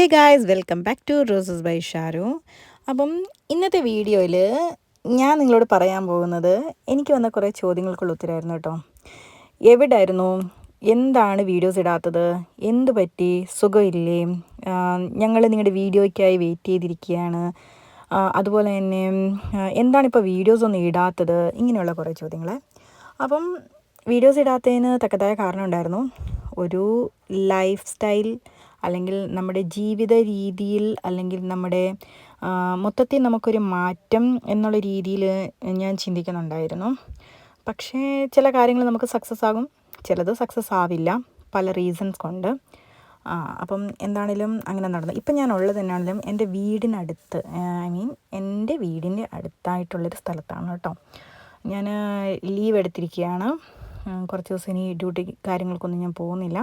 Hey guys, welcome back to Roses by Sharu. അപ്പം ഇന്നത്തെ വീഡിയോയിൽ ഞാൻ നിങ്ങളോട് പറയാൻ പോകുന്നത് എനിക്ക് വന്ന കുറേ ചോദ്യങ്ങൾക്കുള്ള ഉത്തരമായിരുന്നു കേട്ടോ. എവിടായിരുന്നു, എന്താണ് വീഡിയോസ് ഇടാത്തത്, എന്ത് പറ്റി, സുഖമില്ലേ, ഞങ്ങൾ നിങ്ങളുടെ വീഡിയോയ്ക്കായി വെയിറ്റ് ചെയ്തിരിക്കുകയാണ്, അതുപോലെ തന്നെ എന്താണിപ്പോൾ വീഡിയോസ് ഒന്നും ഇടാത്തത്, ഇങ്ങനെയുള്ള കുറേ ചോദ്യങ്ങൾ. അപ്പം വീഡിയോസ് ഇടാത്തതിന് തക്കതായ കാരണം ഉണ്ടായിരുന്നു. ഒരു ലൈഫ് സ്റ്റൈൽ അല്ലെങ്കിൽ നമ്മുടെ ജീവിത രീതിയിൽ അല്ലെങ്കിൽ നമ്മുടെ മൊത്തത്തിൽ നമുക്കൊരു മാറ്റം എന്നുള്ള രീതിയിൽ ഞാൻ ചിന്തിക്കുന്നുണ്ടായിരുന്നു. പക്ഷേ ചില കാര്യങ്ങൾ നമുക്ക് സക്സസ് ആകും, ചിലത് സക്സസ് ആവില്ല, പല റീസൺസ് കൊണ്ട്. അപ്പം എന്താണേലും അങ്ങനെ നടന്നു. ഇപ്പം ഞാൻ ഉള്ളത് എന്നാണെങ്കിലും എൻ്റെ വീടിനടുത്ത്, എൻ്റെ വീടിൻ്റെ അടുത്തായിട്ടുള്ളൊരു സ്ഥലത്താണ് കേട്ടോ. ഞാൻ ലീവ് എടുത്തിരിക്കുകയാണ്. കുറച്ച് ദിവസം ഇനി ഡ്യൂട്ടി കാര്യങ്ങൾക്കൊന്നും ഞാൻ പോകുന്നില്ല.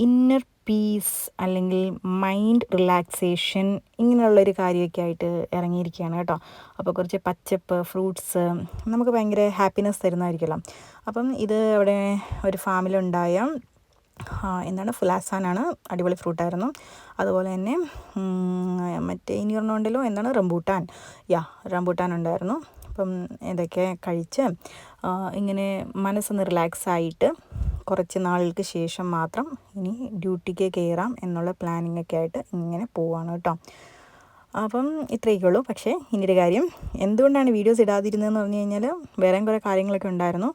ഇന്നർ പീസ് അല്ലെങ്കിൽ മൈൻഡ് റിലാക്സേഷൻ ഇങ്ങനെയുള്ളൊരു കാര്യമൊക്കെ ആയിട്ട് ഇറങ്ങിയിരിക്കുകയാണ് കേട്ടോ. അപ്പോൾ കുറച്ച് പച്ചപ്പ്, ഫ്രൂട്ട്സ് നമുക്ക് ഭയങ്കര ഹാപ്പിനെസ് തരുന്നതായിരിക്കുമല്ലോ. അപ്പം ഇത് അവിടെ ഒരു ഫാമിലുണ്ടായ എന്താണ് ഫുലാസാനാണ്, അടിപൊളി ഫ്രൂട്ടായിരുന്നു. അതുപോലെ തന്നെ മറ്റേ ഇനി ഒരെണ്ണമുണ്ടല്ലോ, എന്താണ് റംബൂട്ടാൻ ഉണ്ടായിരുന്നു. അപ്പം ഇതൊക്കെ കഴിച്ച് ഇങ്ങനെ മനസ്സൊന്ന് റിലാക്സ് ആയിട്ട് കുറച്ച് നാളുകൾക്ക് ശേഷം മാത്രം ഇനി ഡ്യൂട്ടിക്ക് കയറാം എന്നുള്ള പ്ലാനിങ്ങൊക്കെ ആയിട്ട് ഇങ്ങനെ പോവാണ് കേട്ടോ. അപ്പം ഇത്രയൊക്കെ ഉള്ളൂ. പക്ഷേ ഇനിയൊരു കാര്യം, എന്തുകൊണ്ടാണ് വീഡിയോസ് ഇടാതിരുന്നതെന്ന് പറഞ്ഞു കഴിഞ്ഞാൽ വേറെയും കുറേ കാര്യങ്ങളൊക്കെ ഉണ്ടായിരുന്നു.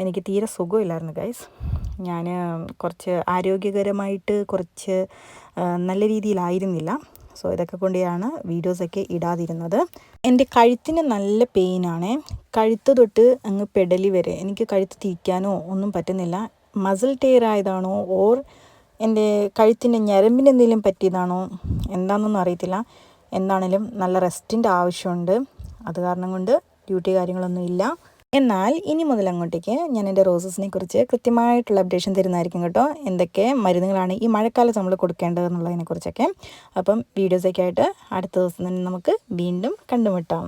എനിക്ക് തീരെ സുഖമില്ലായിരുന്നു ഗൈസ്. ഞാൻ കുറച്ച് ആരോഗ്യകരമായിട്ട് കുറച്ച് നല്ല രീതിയിലായിരുന്നില്ല. സോ ഇതൊക്കെ കൊണ്ടാണ് വീഡിയോസൊക്കെ ഇടാതിരുന്നത്. എൻ്റെ കഴുത്തിന് നല്ല പെയിനാണ്, കഴുത്ത് തൊട്ട് അങ്ങ് പെടലി വരെ. എനിക്ക് കഴുത്ത് തിരിക്കാനോ ഒന്നും പറ്റുന്നില്ല. മസിൽ ടയർ ആയതാണോ ഓർ എൻ്റെ കഴുത്തിൻ്റെ ഞരമ്പിന് എന്തെങ്കിലും പറ്റിയതാണോ എന്താണെന്നൊന്നും അറിയത്തില്ല. എന്താണേലും നല്ല റെസ്റ്റിൻ്റെ ആവശ്യമുണ്ട്. അത് കാരണം കൊണ്ട് ഡ്യൂട്ടി കാര്യങ്ങളൊന്നും ഇല്ല. എന്നാൽ ഇനി മുതൽ അങ്ങോട്ടേക്ക് ഞാൻ എൻ്റെ റോസസിനെ കുറിച്ച് കൃത്യമായിട്ടുള്ള അപ്ഡേഷൻ തരുന്നതായിരിക്കും കേട്ടോ. എന്തൊക്കെ മരുന്നുകളാണ് ഈ മഴക്കാലത്ത് നമ്മൾ കൊടുക്കേണ്ടതെന്നുള്ളതിനെക്കുറിച്ചൊക്കെ. അപ്പം വീഡിയോസൊക്കെ ആയിട്ട് അടുത്ത ദിവസം തന്നെ നമുക്ക് വീണ്ടും കണ്ടുമുട്ടാം.